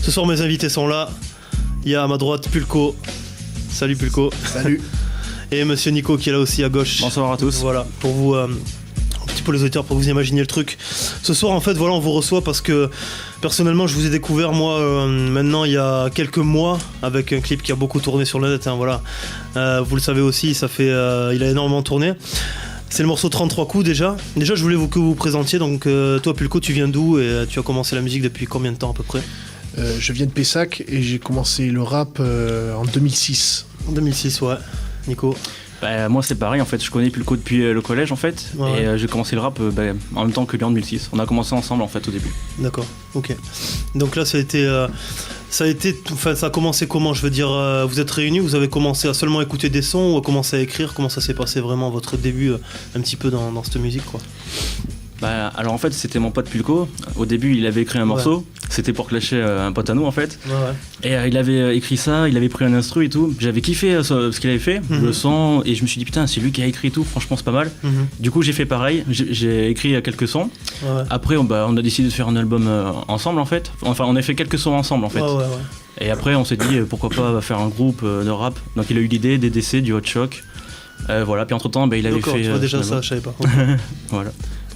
Ce soir mes invités sont là. Il y a à ma droite Pulco. Salut Pulco. Salut. Et monsieur Nico qui est là aussi à gauche. Bonsoir à tous. Voilà, pour vous, un petit peu les auditeurs, pour vous imaginer le truc. Ce soir en fait, voilà, on vous reçoit parce que personnellement je vous ai découvert moi maintenant il y a quelques mois avec un clip qui a beaucoup tourné sur le net, hein, voilà. Vous le savez aussi, ça fait, il a énormément tourné. C'est le morceau 33 coups déjà. Déjà je voulais que vous présentiez, donc toi Pulco tu viens d'où et tu as commencé la musique depuis combien de temps à peu près? Je viens de Pessac et j'ai commencé le rap en 2006. En 2006, ouais. Nico? Bah, moi c'est pareil en fait, je connais Pulco depuis le collège en fait, ouais. Et j'ai commencé le rap en même temps que lui en 2006. On a commencé ensemble en fait au début. D'accord, ok. Donc là ça a commencé comment? Je veux dire, vous êtes réunis, vous avez commencé à seulement écouter des sons ou à commencer à écrire? Comment ça s'est passé vraiment votre début un petit peu dans cette musique quoi? Bah, alors en fait c'était mon pote Pulco. Au début il avait écrit un morceau, c'était pour clasher un pote à nous en fait. Ouais. Et il avait écrit ça, il avait pris un instru et tout. J'avais kiffé ce qu'il avait fait, le son, et je me suis dit putain c'est lui qui a écrit tout, franchement c'est pas mal. Du coup j'ai fait pareil, j'ai écrit quelques sons. Ouais. Après on a décidé de faire un album ensemble en fait. Enfin on a fait quelques sons ensemble en fait. Ouais. Et après on s'est dit pourquoi pas faire un groupe de rap. Donc il a eu l'idée, DDC, du Hot Shock. Voilà, puis entre temps il avait fait... tu vois déjà ça, je savais pas. Voilà.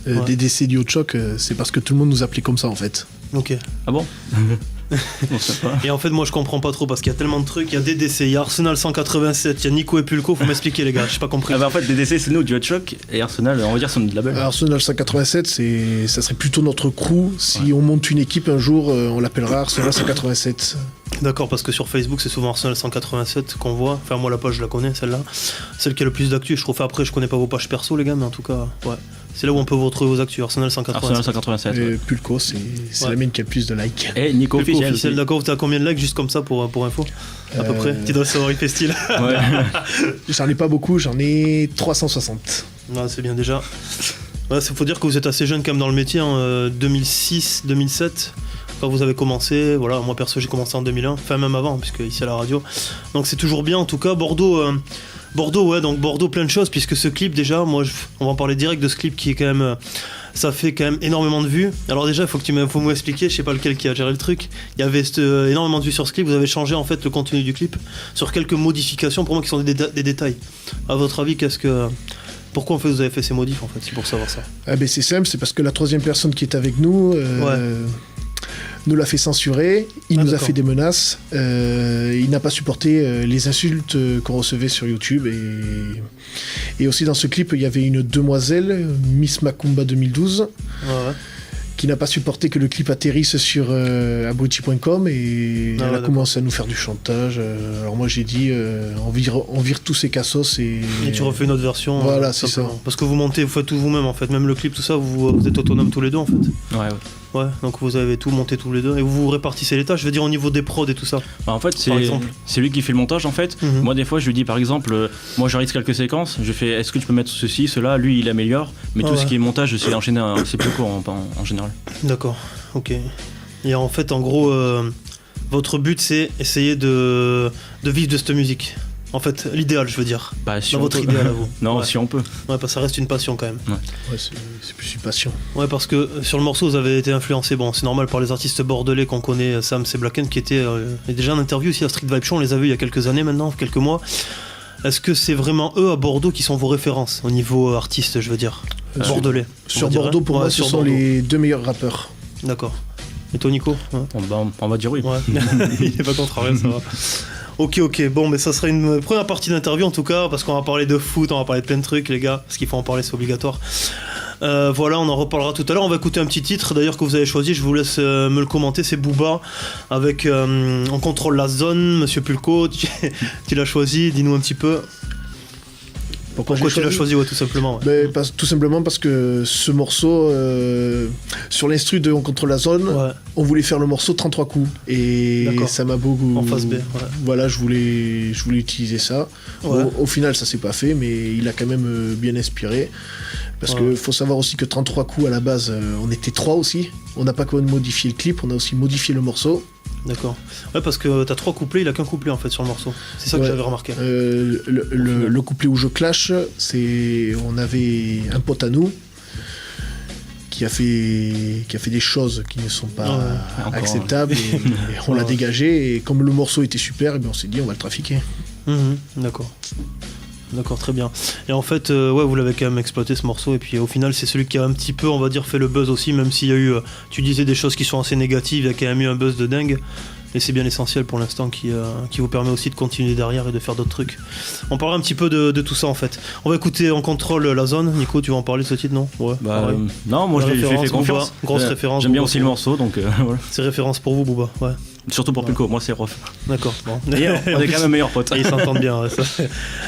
DDC du Hot Shock, c'est parce que tout le monde nous appelait comme ça en fait. Ok. Ah bon? Et en fait moi je comprends pas trop parce qu'il y a tellement de trucs, il y a DDC, il y a Arsenal 187, il y a Nico et Pulco, faut m'expliquer les gars, j'ai pas compris. En fait DDC c'est nous du Hot Shock et Arsenal on va dire c'est notre label. Arsenal 187 ça serait plutôt notre crew, si on monte une équipe un jour on l'appellera Arsenal 187. D'accord, parce que sur Facebook c'est souvent Arsenal 187 qu'on voit, enfin moi la page je la connais celle-là, celle qui a le plus d'actu, je trouve. Après je connais pas vos pages perso les gars, mais en tout cas ouais. C'est là où on peut vous retrouver vos actus, Arsenal 187. Arsenal 187. Et Pulco, c'est la mienne qui a le plus de likes. Et Nico officiel. D'accord, t'as combien de likes juste comme ça pour info? À peu près. Tu dois savoir, il fait style. Ouais. J'en ai pas beaucoup, j'en ai 360. Ouais, c'est bien déjà. Ouais, faut dire que vous êtes assez jeune quand même dans le métier, hein, 2006, 2007. Quand vous avez commencé, voilà, moi perso j'ai commencé en 2001, enfin même avant, puisque ici à la radio. Donc c'est toujours bien en tout cas. Bordeaux, ouais, donc Bordeaux, plein de choses, puisque ce clip, déjà, on va en parler direct de ce clip qui est quand même, ça fait quand même énormément de vues. Alors déjà, faut m'expliquer, je sais pas lequel qui a géré le truc. Il y avait énormément de vues sur ce clip, vous avez changé en fait le contenu du clip, sur quelques modifications pour moi qui sont des détails. À votre avis, pourquoi en fait vous avez fait ces modifs en fait, c'est pour savoir ça? Ah ben c'est simple, c'est parce que la troisième personne qui est avec nous nous l'a fait censurer, il nous a fait des menaces, il n'a pas supporté les insultes qu'on recevait sur YouTube et aussi dans ce clip il y avait une demoiselle, Miss Macumba 2012, qui n'a pas supporté que le clip atterrisse sur abruti.com et elle a commencé à nous faire du chantage. Alors moi j'ai dit on vire tous ces cassos et tu refais une autre version. Voilà, c'est ça. Parce que vous faites tout vous-même en fait, même le clip, tout ça, vous êtes autonomes tous les deux en fait. Ouais, donc vous avez tout monté tous les deux et vous répartissez les tâches, je veux dire au niveau des prods et tout ça. Bah en fait c'est lui qui fait le montage en fait. Moi des fois je lui dis par exemple, moi j'enregistre quelques séquences, je fais est-ce que tu peux mettre ceci, cela, lui il améliore, mais tout ce qui est montage c'est enchaîné, c'est plus court en général. D'accord, ok. Et en fait en gros votre but c'est essayer de vivre de cette musique. En fait, l'idéal, je veux dire. Bah, si dans votre idéal à vous. Non, si on peut. Ouais, parce que ça reste une passion quand même. Ouais, c'est plus une passion. Ouais, parce que sur le morceau, vous avez été influencé, bon, c'est normal, par les artistes bordelais qu'on connaît, Sam, c'est Blacken, qui était déjà en interview aussi à Street Vibe Show, on les a vus il y a quelques années maintenant, quelques mois. Est-ce que c'est vraiment eux à Bordeaux qui sont vos références au niveau artiste, je veux dire, bordelais? Sur Bordeaux, pour moi, ce sont les deux meilleurs rappeurs. D'accord. Et toi, Nico? On va dire oui. Ouais. Il est pas contrarié, ça va. Ok, bon, mais ça sera une première partie d'interview en tout cas, parce qu'on va parler de foot, on va parler de plein de trucs, les gars, parce qu'il faut en parler, c'est obligatoire. Voilà, on en reparlera tout à l'heure. On va écouter un petit titre d'ailleurs que vous avez choisi, je vous laisse me le commenter, c'est Booba avec On contrôle la zone. Monsieur Pulco, tu l'as choisi, dis-nous un petit peu. Pourquoi tu l'as choisi, tout simplement? Tout simplement parce que ce morceau, sur l'instru de On contrôle la zone, on voulait faire le morceau 33 coups. Et ça m'a beaucoup... En face B, Voilà, je voulais utiliser ça. Au final, ça s'est pas fait, mais il a quand même bien inspiré. Parce qu'il faut savoir aussi que 33 coups, à la base, on était 3 aussi. On n'a pas quand même modifié le clip, on a aussi modifié le morceau. D'accord. Ouais, parce que t'as 3 couplets, il a qu'un couplet en fait sur le morceau. C'est ça que j'avais remarqué. Le couplet où je clash, on avait un pote à nous qui a fait des choses qui ne sont pas acceptables et on l'a dégagé, et comme le morceau était super, on s'est dit on va le trafiquer. D'accord, très bien. Et en fait, vous l'avez quand même exploité ce morceau, et puis au final, c'est celui qui a un petit peu, on va dire, fait le buzz aussi, même s'il y a eu, tu disais des choses qui sont assez négatives, il y a quand même eu un buzz de dingue, et c'est bien l'essentiel pour l'instant qui vous permet aussi de continuer derrière et de faire d'autres trucs. On parlera un petit peu de tout ça en fait. On va écouter En contrôle la zone. Nico, tu vas en parler de ce titre, non? Ouais. Non, moi je lui ai fait confiance. Grosse référence. J'aime bien aussi le morceau, donc voilà. C'est référence pour vous, Booba, ouais. Surtout pour Pulco, moi c'est Rof. D'accord, bon. Et on est quand même meilleurs potes. Ils s'entendent bien, ça.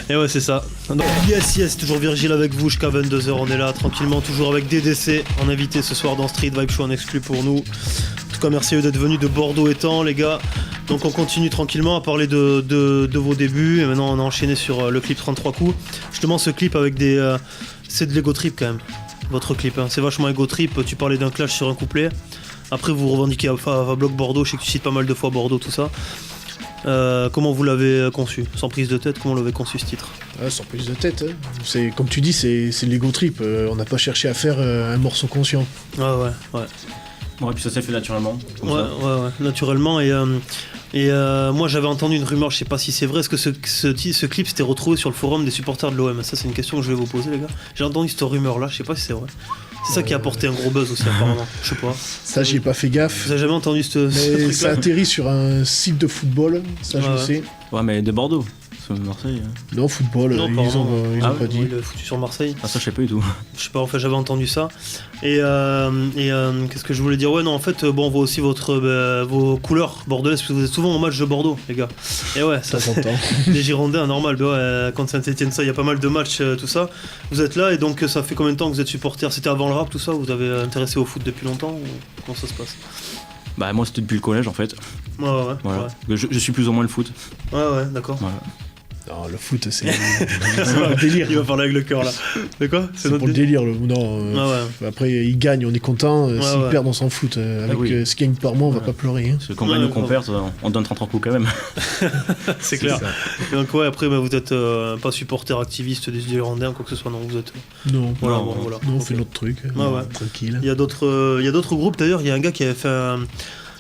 Et ouais, c'est ça. Donc, yes, toujours Virgile avec vous jusqu'à 22h. On est là tranquillement, toujours avec DDC en invité ce soir dans Street Vibe Show en exclu pour nous. En tout cas, merci à eux d'être venus de Bordeaux étant, les gars. Donc, on continue tranquillement à parler de vos débuts. Et maintenant, on a enchaîné sur le clip 33 coups. Justement, ce clip avec des. C'est de l'ego trip quand même, votre clip. Hein. C'est vachement ego trip. Tu parlais d'un clash sur un couplet. Après, vous revendiquez à Bloc Bordeaux, je sais que tu cites pas mal de fois Bordeaux, tout ça. Comment vous l'avez conçu? Sans prise de tête, comment vous l'avez conçu ce titre? Sans prise de tête, hein. C'est, comme tu dis, c'est l'ego trip. On n'a pas cherché à faire un morceau conscient. Ouais, puis ça s'est fait naturellement. Ouais, naturellement. Et moi j'avais entendu une rumeur, je sais pas si c'est vrai, est-ce que ce clip s'était retrouvé sur le forum des supporters de l'OM? Ça, c'est une question que je vais vous poser, les gars. J'ai entendu cette rumeur là, je sais pas si c'est vrai. C'est ça qui a apporté un gros buzz aussi apparemment, je sais pas. Ça j'y ai pas fait gaffe. Vous avez jamais entendu ce truc-là? Ça atterrit sur un site de football, ça je le sais. Ouais, mais de Bordeaux. Marseille. Non, football, non, ils ont pas dit. Il l'a foutu sur Marseille. Ah, ça je sais pas du tout. Je sais pas, en fait j'avais entendu ça. Et qu'est-ce que je voulais dire? Ouais, non, en fait, on voit aussi vos couleurs bordelaises, parce que vous êtes souvent au match de Bordeaux, les gars. Et ouais, ça c'est les Girondins, normal. Quand Saint-Etienne, ça, il y a pas mal de matchs, tout ça. Vous êtes là, et donc ça fait combien de temps que vous êtes supporter? C'était avant le rap, tout ça? Vous avez intéressé au foot depuis longtemps, ou comment ça se passe? Bah, moi c'était depuis le collège en fait. Voilà. Je suis plus ou moins le foot. Ouais, d'accord. Voilà. Non, le foot, c'est un délire. Il va parler avec le cœur là. C'est quoi? C'est pour le délire. Après, il gagne, on est content. S'il perd, on s'en fout. Avec ce qu'il gagne par mois, on va pas pleurer. Hein. Parce que quand on gagne ou qu'on perd, on donne 33 coups quand même. C'est clair. Et donc, après, vous êtes pas supporter activiste des Girondins, quoi que ce soit, non? Vous êtes. Non, voilà. On fait notre truc. Tranquille. Il y a d'autres groupes d'ailleurs. Il y a un gars qui avait fait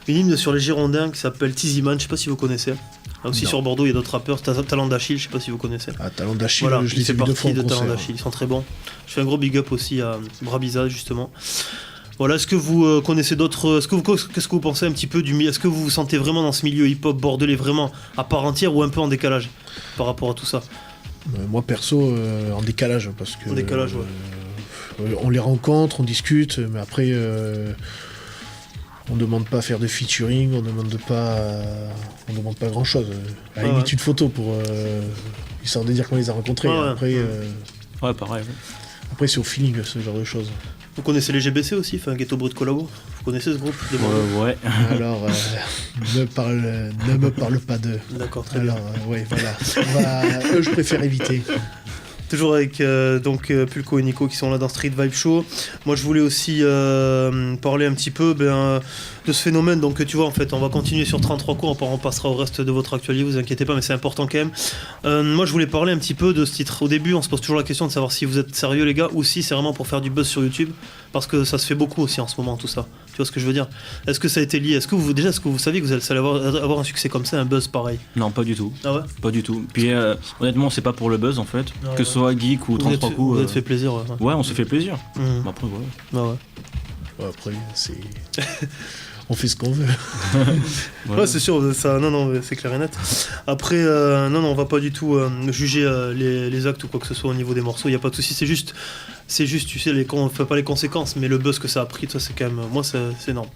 une hymne sur les Girondins qui s'appelle Tiziman, je sais pas si vous connaissez. Aussi sur Bordeaux, il y a d'autres rappeurs, Talent d'Achille, je sais pas si vous connaissez. Talent d'Achille, voilà, je les ai vus 2 fois en concert. Talent d'Achille, ils sont très bons. Je fais un gros big up aussi à Brabiza justement. Voilà, est-ce que vous connaissez d'autres... Qu'est-ce que vous pensez un petit peu du milieu? Est-ce que vous vous sentez vraiment dans ce milieu hip-hop bordelais vraiment à part entière ou un peu en décalage par rapport à tout ça? Moi perso, en décalage, parce que... En décalage, on les rencontre, on discute, mais après... on demande pas à faire de featuring, on demande pas grand chose. À la limite une photo pour histoire de dire qu'on les a rencontrés. Après, pareil. Après c'est au feeling ce genre de choses. Vous connaissez les GBC aussi, Ghetto Brut Collabo? Vous connaissez ce groupe de ouais. Alors, ne me parle pas d'eux. D'accord, très bien. Voilà. Eux, je préfère éviter. Toujours avec Pulco et Nico qui sont là dans Street Vibe Show. Moi je voulais aussi parler un petit peu de ce phénomène. Donc tu vois, en fait on va continuer sur 33 coups, on passera au reste de votre actualité, vous inquiétez pas, mais c'est important quand même. Moi je voulais parler un petit peu de ce titre. Au début on se pose toujours la question de savoir si vous êtes sérieux les gars, ou si c'est vraiment pour faire du buzz sur YouTube, parce que ça se fait beaucoup aussi en ce moment tout ça. Tu vois ce que je veux dire? Est-ce que ça a été lié? Est-ce que vous saviez que vous allez avoir un succès comme ça, un buzz pareil? Non, pas du tout. Ah ouais? Pas du tout. Puis honnêtement c'est pas pour le buzz en fait, que ce soit geek ou 33 coups. Vous êtes fait plaisir. Ouais, on se fait plaisir. Après après c'est... on fait ce qu'on veut. Ouais, c'est sûr, ça, non, c'est clair et net. Après, non, on va pas du tout juger les actes ou quoi que ce soit au niveau des morceaux, il y a pas de souci, c'est juste, tu sais, on fait pas les conséquences, mais le buzz que ça a pris, ça c'est quand même, moi c'est énorme.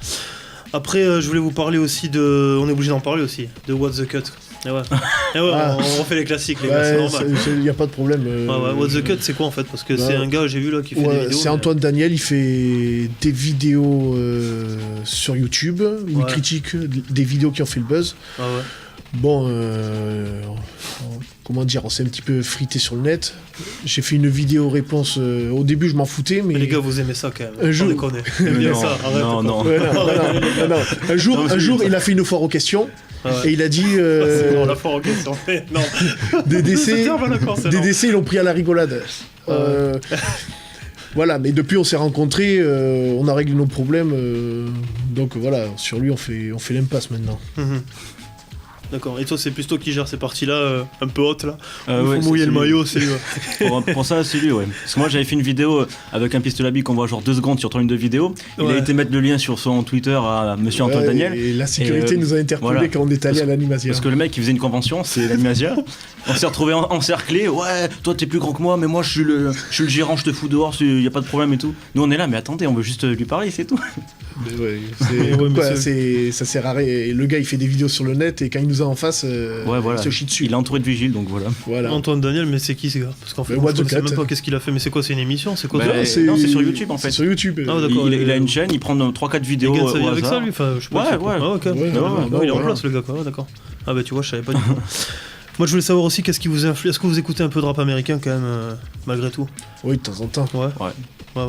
Après, je voulais vous parler aussi on est obligé d'en parler aussi, de What the Cut. On refait les classiques, les gars, c'est normal. Il n'y a pas de problème. What the Cut, c'est quoi en fait? Parce que c'est un gars, j'ai vu là, qui fait des vidéos. C'est Antoine Daniel, il fait des vidéos sur YouTube où il critique des vidéos qui ont fait le buzz. Bon, comment dire, on s'est un petit peu frité sur le net. J'ai fait une vidéo réponse. Au début, je m'en foutais, mais les gars, vous aimez ça quand même. Un jour, non. Un jour, il a fait une foire aux questions. Et il a dit c'est bon, la foire aux questions. Non. DDC, ils l'ont pris à la rigolade. Voilà, mais depuis on s'est rencontrés, on a réglé nos problèmes, donc voilà, sur lui on fait l'impasse maintenant. D'accord, et toi c'est plus toi qui gère ces parties-là, un peu hautes là, il ouais, faut mouiller le maillot, c'est lui. Pour ça, c'est lui, ouais. Parce que moi j'avais fait une vidéo avec un pistolet à billes qu'on voit genre 2 secondes sur ton ligne de vidéo. Il a été mettre le lien sur son Twitter à monsieur Antoine Daniel. Et la sécurité nous a interpellés quand on est allé à l'Animasia. Parce que le mec il faisait une convention, c'est l'Animasia. On s'est retrouvés encerclés, ouais, toi t'es plus grand que moi, mais moi je suis le gérant, je te fous dehors, y a pas de problème et tout. Nous on est là, mais attendez, on veut juste lui parler, c'est tout. Mais ouais, ça sert à rien. Et le gars il fait des vidéos sur le net et quand il nous a en face, il se chie dessus. Il est entouré de vigiles, donc voilà. Antoine Daniel, mais c'est qui ce gars? Parce qu'en fait, je sais même pas qu'est-ce qu'il a fait, mais c'est quoi, c'est une émission? C'est quoi non, c'est sur YouTube en fait. C'est sur YouTube. Ah, d'accord, il a une chaîne, il prend 3-4 vidéos. Il gagne sa vie avec ça lui? Enfin, je sais pas. Ouais. Ah, ok. Il est en place le gars, quoi. D'accord. Ah bah tu vois, je savais pas du tout. Moi je voulais savoir aussi qu'est-ce qui vous influe. Est-ce que vous écoutez un peu de rap américain quand même, malgré tout? Oui, de temps en temps. Ouais.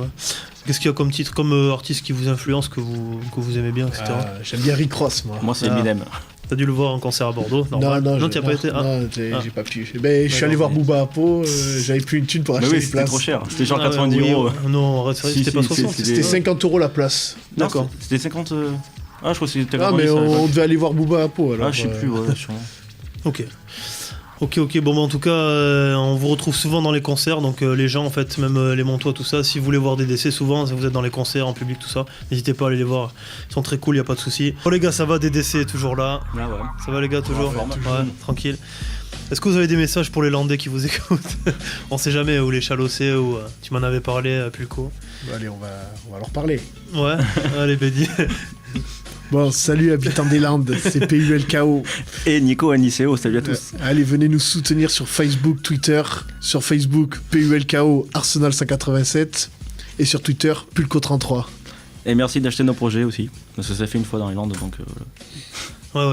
Qu'est-ce qu'il y a comme titre, comme artiste qui vous influence, que vous aimez bien, etc. J'aime bien Rick Ross, moi. Moi c'est Eminem. T'as dû le voir en concert à Bordeaux? Non, t'y as pas été? Non, j'ai pas pu. Je suis allé voir Booba à Pau, j'avais plus une thune pour acheter les places. C'était trop cher, c'était genre 90 €. Non, c'était pas 60. C'était 50 € la place. D'accord. C'était 50. Ah, je crois que c'était. Ah, mais on devait aller voir Booba à Pau alors. Ah, je sais plus, sûrement. Ok, bon, en tout cas, on vous retrouve souvent dans les concerts, donc les gens, en fait, même les Montois, tout ça, si vous voulez voir des décès, souvent, si vous êtes dans les concerts, en public, tout ça, n'hésitez pas à aller les voir, ils sont très cool, y a pas de souci. Bon les gars, ça va, des décès, toujours là? Ça va les gars, toujours? Ouais, tranquille. Est-ce que vous avez des messages pour les Landais qui vous écoutent? On sait jamais, ou les Chalossés, ou tu m'en avais parlé, Pulco. Allez, on va leur parler. Ouais, allez Bédi. Bon, salut habitants des Landes, c'est PULKO. Et Nico Aniceo, salut à tous. Allez, venez nous soutenir sur Facebook, Twitter. Sur Facebook, PULKO Arsenal 187. Et sur Twitter, Pulco33. Et merci d'acheter nos projets aussi, parce que ça fait une fois dans les Landes, donc Ouais.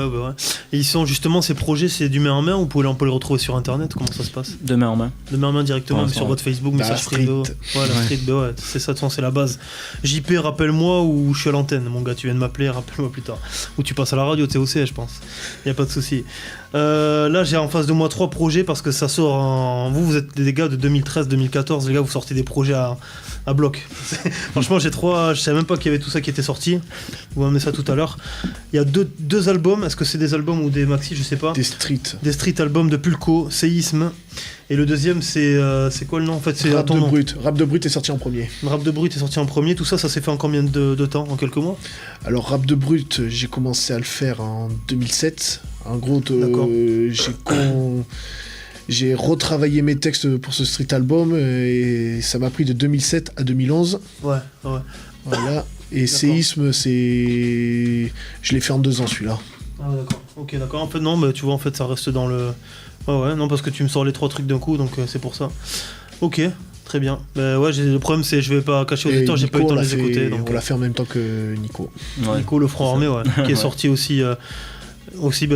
Et ils sont justement, ces projets, c'est du main en main ou on peut les retrouver sur internet? Comment ça se passe? De main en main. De main en main directement, sur votre Facebook, message privé. Ouais, la street, ouais, c'est ça, de toute façon, c'est la base. JP, rappelle-moi ou je suis à l'antenne, mon gars, tu viens de m'appeler, rappelle-moi plus tard. Ou tu passes à la radio, t'es OC, je pense. Y a pas de souci. Là, j'ai en face de moi 3 projets parce que ça sort en. Vous êtes des gars de 2013-2014, les gars, vous sortez des projets à bloc. Franchement, j'ai 3. Je savais même pas qu'il y avait tout ça qui était sorti. Vous m'amenez ça tout à l'heure. Il y a deux albums. Est-ce que c'est des albums ou des maxi? Je sais pas. Des street albums de Pulco, Séisme. Et le deuxième, c'est quoi le nom en fait? C'est Rap de Brut. Rap de Brut est sorti en premier. Rap de Brut est sorti en premier. Tout ça, ça s'est fait en combien de temps? En quelques mois? Alors, Rap de Brut, j'ai commencé à le faire en 2007. En gros, j'ai retravaillé mes textes pour ce street album et ça m'a pris de 2007 à 2011. Ouais. Voilà. Et Séisme, je l'ai fait en 2 ans celui-là. Ah d'accord. Ok, d'accord. En fait, non, mais tu vois, en fait, ça reste dans le. Ouais, non, parce que tu me sors les 3 trucs d'un coup, donc c'est pour ça. Ok. Très bien. Le problème, c'est je vais pas cacher aux auditeurs, j'ai pas eu le temps de les écouter. Donc, on l'a fait en même temps que Nico. Ouais. Nico, le front armé, qui est sorti aussi.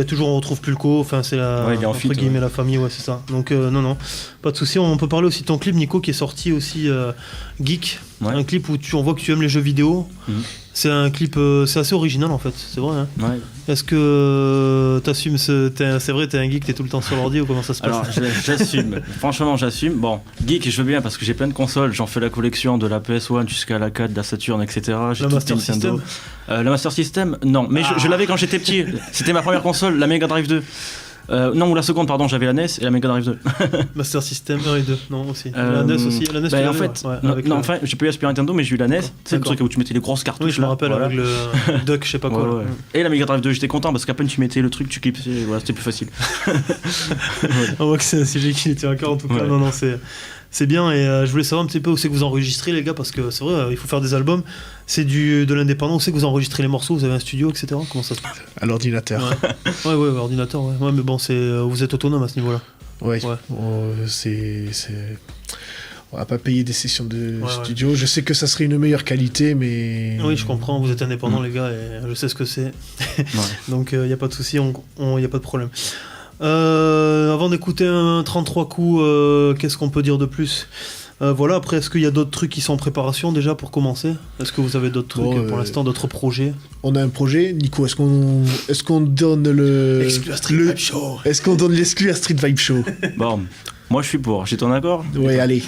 Toujours on retrouve Pulco, enfin c'est entre guillemets la famille, c'est ça. Donc non, pas de souci. On peut parler aussi de ton clip, Nico, qui est sorti aussi Geek, un clip où on voit que tu aimes les jeux vidéo. C'est un clip, c'est assez original en fait, c'est vrai. Hein. Ouais. Est-ce que t'assumes c'est vrai, t'es un geek, t'es tout le temps sur l'ordi ou comment ça se passe? Alors j'assume, franchement j'assume. Bon, geek je veux bien parce que j'ai plein de consoles, j'en fais la collection de la PS1 jusqu'à la 4, de la Saturn, etc. J'ai la Master System. La Master System, non, mais je l'avais quand j'étais petit, c'était ma première console, la Mega Drive 2. Non, ou la seconde, pardon, j'avais la NES et la Mega Drive 2. Master System 1 et 2, non aussi. La NES aussi, la NES en fait, enfin, j'ai pas eu la Super Nintendo, mais j'ai eu la NES. C'est le truc où tu mettais les grosses cartouches. Oui, je me rappelle, avec le Duck, je sais pas quoi. Ouais. Et la Mega Drive 2, j'étais content parce qu'à peine tu mettais le truc, tu clips, voilà, c'était plus facile. On voit que c'est un CG qui était à cœur en tout cas. Non, c'est bien et je voulais savoir un petit peu où c'est que vous enregistrez les gars parce que c'est vrai il faut faire des albums, c'est de l'indépendant, où c'est que vous enregistrez les morceaux, vous avez un studio etc. Comment ça se passe? À l'ordinateur. Ouais, ordinateur ouais mais bon vous êtes autonome à ce niveau là. Ouais. On va pas payer des sessions de studio, je sais que ça serait une meilleure qualité mais... Oui je comprends, vous êtes indépendant les gars et je sais ce que c'est. Donc y a pas de souci, y a pas de problème. Avant d'écouter un 33 coups, qu'est-ce qu'on peut dire de plus? Voilà, après, est-ce qu'il y a d'autres trucs qui sont en préparation déjà pour commencer? Est-ce que vous avez d'autres trucs pour l'instant, d'autres projets? On a un projet, Nico, est-ce qu'on donne Exclu à Street Vibe Show. Est-ce qu'on donne l'exclu à Street Vibe Show? Bon, Moi je suis pour, j'ai ton accord? Ouais, allez.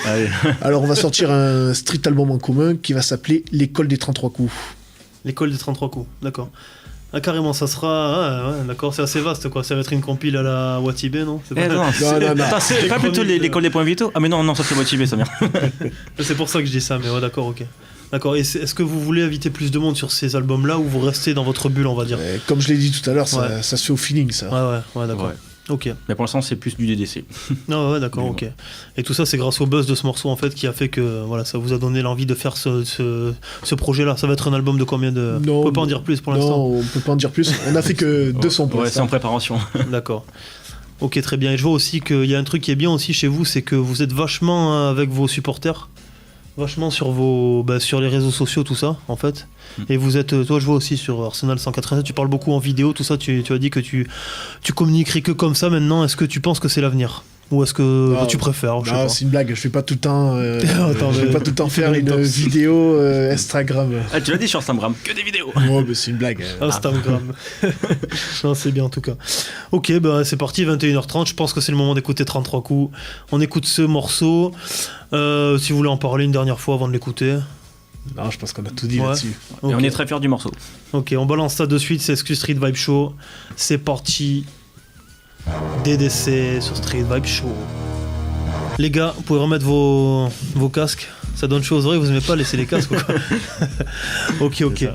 Alors on va sortir un street album en commun qui va s'appeler L'école des 33 coups. L'école des 33 coups, d'accord. Ah carrément, ça sera... ouais, d'accord, c'est assez vaste quoi, ça va être une compile à la Watibé, non? C'est pas... non. Attends, c'est pas plutôt l'école des points vitaux? Ah mais non, ça c'est Watibé, ça vient. C'est pour ça que je dis ça, mais ouais, d'accord, ok. D'accord, et est-ce que vous voulez inviter plus de monde sur ces albums-là ou vous restez dans votre bulle, on va dire? Comme je l'ai dit tout à l'heure, ça se fait au feeling, ça. Ouais, d'accord. Ouais. Ok. Mais pour l'instant, c'est plus du DDC. Non, ouais, d'accord, ok. Et tout ça, c'est grâce au buzz de ce morceau, en fait, qui a fait que voilà, ça vous a donné l'envie de faire ce projet-là. Ça va être un album de combien de... Non, on peut pas en dire plus pour l'instant. Non, on peut pas en dire plus. On a fait que 2 sons pour l'instant. Ouais, c'est en préparation. D'accord. Ok, très bien. Et je vois aussi qu'il y a un truc qui est bien aussi chez vous, c'est que vous êtes vachement avec vos supporters. Vachement sur les réseaux sociaux, tout ça, en fait. Et vous êtes, toi je vois aussi sur Arsenal 187, tu parles beaucoup en vidéo, tout ça, tu as dit que tu communiquerais que comme ça maintenant. Est-ce que tu penses que c'est l'avenir? Ou est-ce que tu préfères? Non, c'est une blague, je vais pas tout le temps, je vais pas tout le temps faire une vidéo Instagram. Ah, tu l'as dit sur Instagram, que des vidéos. Ouais, mais c'est une blague. Instagram. Non, c'est bien en tout cas. Ok, bah c'est parti, 21h30, je pense que c'est le moment d'écouter 33 coups. On écoute ce morceau. Si vous voulez en parler une dernière fois avant de l'écouter. Non, je pense qu'on a tout dit là-dessus. Okay. Et on est très fiers du morceau. Ok, on balance ça de suite, c'est Excuse Street Vibe Show. C'est parti. DDC sur Street Vibe Show. Les gars, vous pouvez remettre vos casques. Ça donne chaud aux oreilles, vous aimez pas laisser les casques ou quoi? Ok.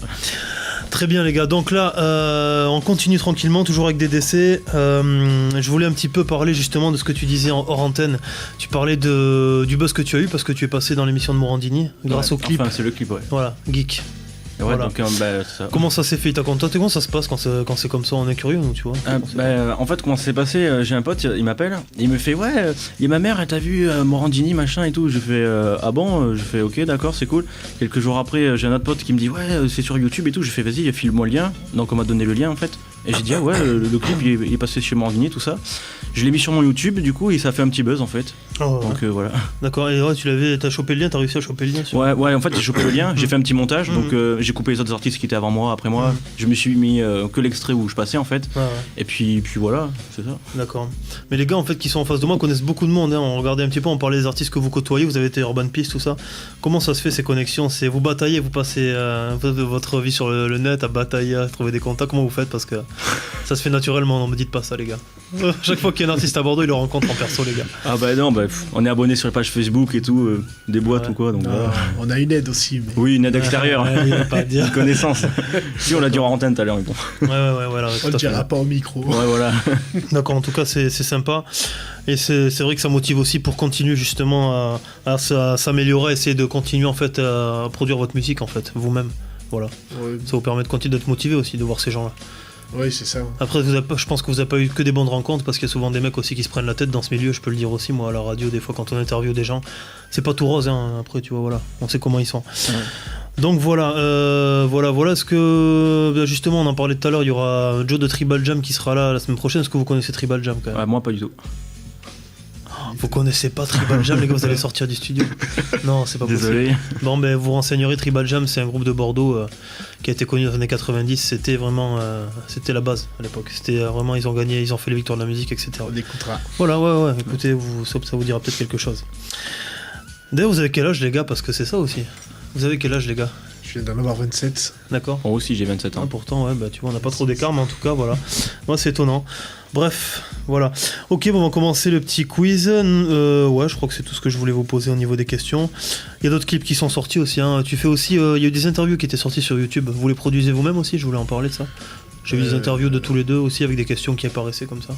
Très bien les gars, donc là on continue tranquillement, toujours avec DDC. Je voulais un petit peu parler justement de ce que tu disais hors antenne. Tu parlais du buzz que tu as eu parce que tu es passé dans l'émission de Morandini grâce au clip. Enfin c'est le clip, ouais. Voilà, Geek. Ouais, voilà. Donc, ça. Comment ça s'est fait? T'as contact? Comment ça se passe quand c'est comme ça? On est curieux, nous, tu vois. En fait, comment ça s'est passé? J'ai un pote, il m'appelle, il me fait ouais, il y a ma mère, elle t'a vu Morandini, machin et tout. Je fais ah bon? Je fais ok, d'accord, c'est cool. Quelques jours après, j'ai un autre pote qui me dit ouais, c'est sur YouTube et tout. Je fais vas-y, file-moi le lien. Donc on m'a donné le lien en fait. Et j'ai dit ah ouais, le clip il est passé chez Morandini, tout ça. Je l'ai mis sur mon YouTube, du coup, et ça a fait un petit buzz en fait. Oh, donc voilà. D'accord, et ouais, t'as chopé le lien, t'as réussi à choper le lien sur... Ouais, en fait j'ai chopé le lien, j'ai fait un petit montage, donc j'ai coupé les autres artistes qui étaient avant moi, après moi. Je me suis mis que l'extrait où je passais en fait. Et puis voilà, c'est ça. D'accord. Mais les gars en fait qui sont en face de moi connaissent beaucoup de monde, hein. On regardait un petit peu, on parlait des artistes que vous côtoyez, vous avez été Urban Peace, tout ça. Comment ça se fait ces connexions? C'est vous bataillez, vous passez votre vie sur le net à batailler, à trouver des contacts, comment vous faites? Parce que ça se fait naturellement, non me dites pas ça les gars. Chaque fois qu'il y a un artiste à Bordeaux, il le rencontre en perso les gars. Ah bah non, on est abonné sur les pages Facebook et tout, des boîtes ou quoi. Donc, on a une aide aussi. Mais... Oui, une aide extérieure. Pas à dire. Une connaissance. Si on l'a dit en antenne tout à l'heure, mais bon. Ouais, voilà. On ne dira pas au micro. Ouais, voilà. D'accord, en tout cas c'est sympa. Et c'est vrai que ça motive aussi pour continuer justement à s'améliorer, essayer de continuer en fait à produire votre musique en fait, vous-même. Voilà. Ouais. Ça vous permet de continuer d'être motivé aussi, de voir ces gens-là. Oui, c'est ça. Après, je pense que vous n'avez pas eu que des bonnes rencontres parce qu'il y a souvent des mecs aussi qui se prennent la tête dans ce milieu. Je peux le dire aussi, moi, à la radio, des fois, quand on interviewe des gens, c'est pas tout rose, hein. Après, tu vois, voilà, on sait comment ils sont. Ouais. Donc voilà. Est-ce que, justement, on en parlait tout à l'heure, il y aura Joe de Tribal Jam qui sera là la semaine prochaine. Est-ce que vous connaissez Tribal Jam quand même? Moi, pas du tout. Vous connaissez pas Tribal Jam, les gars, vous allez sortir du studio. Non, c'est pas possible. Désolé. Bon, ben vous renseignerez. Tribal Jam, c'est un groupe de Bordeaux qui a été connu dans les années 90. C'était vraiment, c'était la base à l'époque. C'était vraiment, ils ont gagné, ils ont fait les victoires de la musique, etc. On écoutera. Voilà, ouais. Écoutez, ça vous dira peut-être quelque chose. D'ailleurs, vous avez quel âge, les gars? Parce que c'est ça aussi. Vous avez quel âge, les gars? Je viens d'en avoir 27. D'accord. Moi aussi, j'ai 27 ans. Ah, pourtant, ouais, bah tu vois, on n'a pas trop d'écart, mais en tout cas, voilà. Moi, c'est étonnant. Bref, voilà. Ok, bon, on va commencer le petit quiz. Ouais, je crois que c'est tout ce que je voulais vous poser au niveau des questions. Il y a d'autres clips qui sont sortis aussi. Hein. Tu fais aussi. Il y a eu des interviews qui étaient sorties sur YouTube. Vous les produisez vous-même aussi? Je voulais en parler de ça. J'ai vu des interviews de tous les deux aussi avec des questions qui apparaissaient comme ça.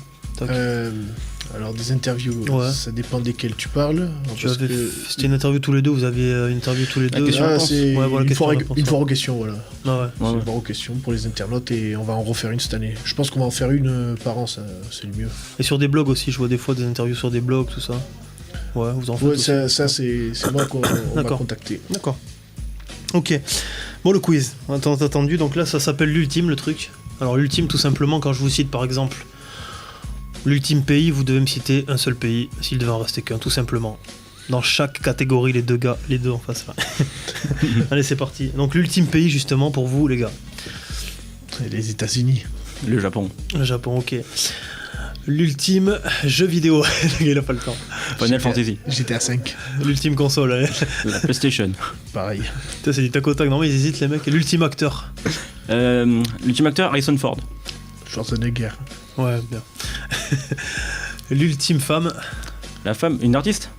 Alors des interviews, ça dépend desquelles tu parles. C'était une interview tous les deux, vous aviez une interview tous les deux. C'est une foire aux questions, voilà. C'est une foire aux questions pour les internautes et on va en refaire une cette année. Je pense qu'on va en faire une par an, c'est le mieux. Et sur des blogs aussi, je vois des fois des interviews sur des blogs, tout ça. Ouais, vous en faites aussi. Ça c'est moi qu'on va contacter. D'accord. Ok. Bon, le quiz, tant attendu, donc là ça s'appelle l'ultime, le truc. Alors l'ultime, tout simplement, quand je vous cite par exemple l'ultime pays, vous devez me citer un seul pays, s'il devait en rester qu'un, tout simplement. Dans chaque catégorie, les deux en face. Allez, c'est parti. Donc l'ultime pays, justement, pour vous, les gars. Les États-Unis. Le Japon. Le Japon, ok. L'ultime jeu vidéo. Il a pas le temps. Final Fantasy. GTA 5. L'ultime console, allez. La PlayStation. Pareil. Putain, c'est du tac au tac. Non, mais ils hésitent, les mecs. Et l'ultime acteur. L'ultime acteur, Harrison Ford. Schwarzenegger. Ouais, bien. L'ultime femme. La femme, une artiste.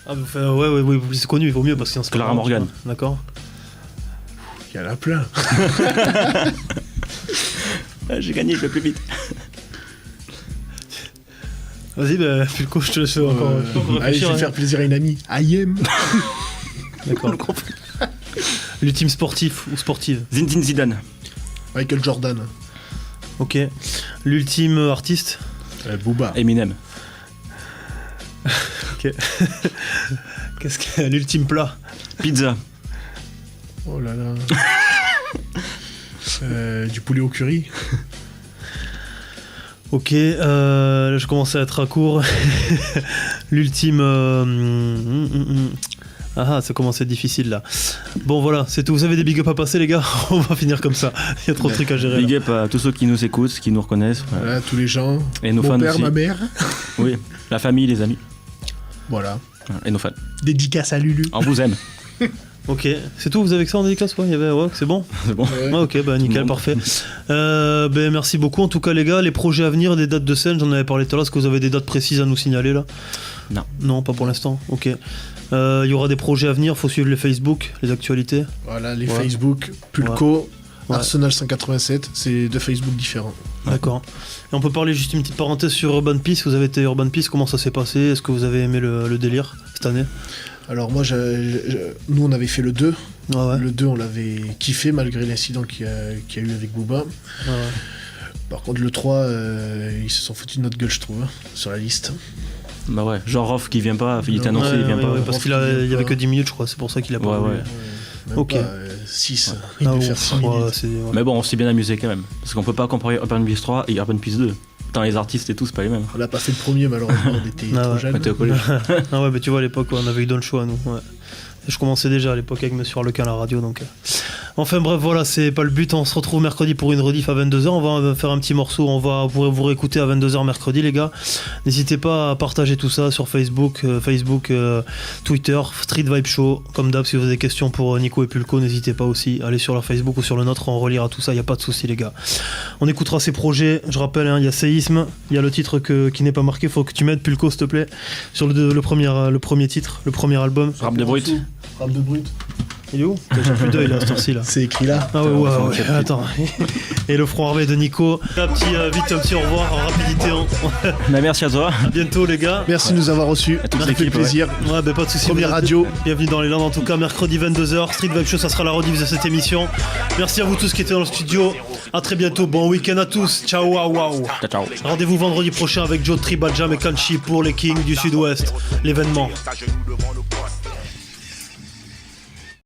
Ah, ouais, c'est connu, il vaut mieux parce que c'est Clara Morgan. D'accord. Il y en a plein. J'ai gagné, je vais plus vite. Vas-y, Pulco, je te laisse encore. Allez, je vais faire plaisir à une amie. IM. D'accord. L'ultime sportif ou sportive. Zinedine Zidane. Michael Jordan. Ok. L'ultime artiste. Booba. Eminem. Ok. Qu'est-ce que l'ultime plat? Pizza. Oh là là. Du poulet au curry. Ok, là je commence à être à court. L'ultime... Ah, ça commence à être difficile là. Bon voilà, c'est tout. Vous avez des big up à passer les gars? On va finir comme ça. Il y a trop de trucs à gérer. Big Là. up à tous ceux qui nous écoutent, qui nous reconnaissent. Voilà, tous les gens. Et nos Mon fans père, aussi. ma mère. Oui, la famille, les amis. Voilà. Et nos fans. Dédicace à Lulu. On vous aime. Ok, c'est tout, vous avez que ça en dédicace? Ouais, c'est bon? C'est bon. Ouais. Ouais, ok, nickel, parfait. Merci beaucoup en tout cas les gars. Les projets à venir, des dates de scène, j'en avais parlé tout à l'heure. Est-ce que vous avez des dates précises à nous signaler là? Non. Non, pas pour l'instant, ok. Il y aura des projets à venir, faut suivre les Facebook, les actualités. Voilà, les Facebook, Pulco, Ouais. Arsenal 187, c'est deux Facebook différents. D'accord. Et on peut parler juste une petite parenthèse sur Urban Peace. Vous avez été Urban Peace, comment ça s'est passé? Est-ce que vous avez aimé le délire cette année? Alors moi, nous on avait fait le 2. Ouais. Le 2 on l'avait kiffé malgré l'incident qu'il y a eu avec Booba. Ouais. Par contre le 3, ils se sont foutus de notre gueule je trouve, sur la liste. Bah ouais, genre Rof qui vient pas, il était annoncé, il vient pas. parce qu'il y avait que 10 minutes je crois, c'est pour ça qu'il a pas voulu. Même Ok. pas 6, il devait faire 6 minutes. Mais bon, on s'est bien amusé quand même. Parce qu'on peut pas comparer Urban Peace 3 et Urban Peace 2. Putain, les artistes et tout, c'est pas les mêmes. On n'a pas fait le premier malheureusement, on était trop jeunes. On était au collège. Ah ouais, mais tu vois à l'époque on avait eu Don Show à nous. Ouais. Je commençais déjà à l'époque avec Monsieur Arlequin à la radio donc. Enfin bref voilà, c'est pas le but, on se retrouve mercredi pour une rediff à 22h, on va faire un petit morceau, vous pourrez vous réécouter à 22h mercredi les gars. N'hésitez pas à partager tout ça sur Facebook, Twitter, Street Vibe Show, comme d'hab si vous avez des questions pour Nico et Pulco, n'hésitez pas aussi, allez sur leur Facebook ou sur le nôtre, on relira tout ça, y a pas de souci les gars. On écoutera ces projets, je rappelle, il y a Séisme, il y a le titre qui n'est pas marqué, faut que tu m'aides Pulco s'il te plaît, sur le premier titre, le premier album. Rap de brut. Rap de brut. Il est où? J'ai plus d'œil là, cette heure-ci là. C'est écrit là. Ah ouais, attends. Et le front armé de Nico. Un petit au revoir en rapidité. Bah, merci à toi. À bientôt les gars. Merci de nous avoir reçus. toute Ça fait l'équipe, plaisir. Ouais, pas de soucis. Première radio. Bienvenue dans les Landes en tout cas. Mercredi 22h. Street Vibe Show, ça sera la rediff de cette émission. Merci à vous tous qui étaient dans le studio. À très bientôt. Bon week-end à tous. Ciao, waouh. Ciao. Rendez-vous vendredi prochain avec Joe Tribal Jam et Kanchi pour les Kings du Sud-Ouest. L'événement. À genoux devant le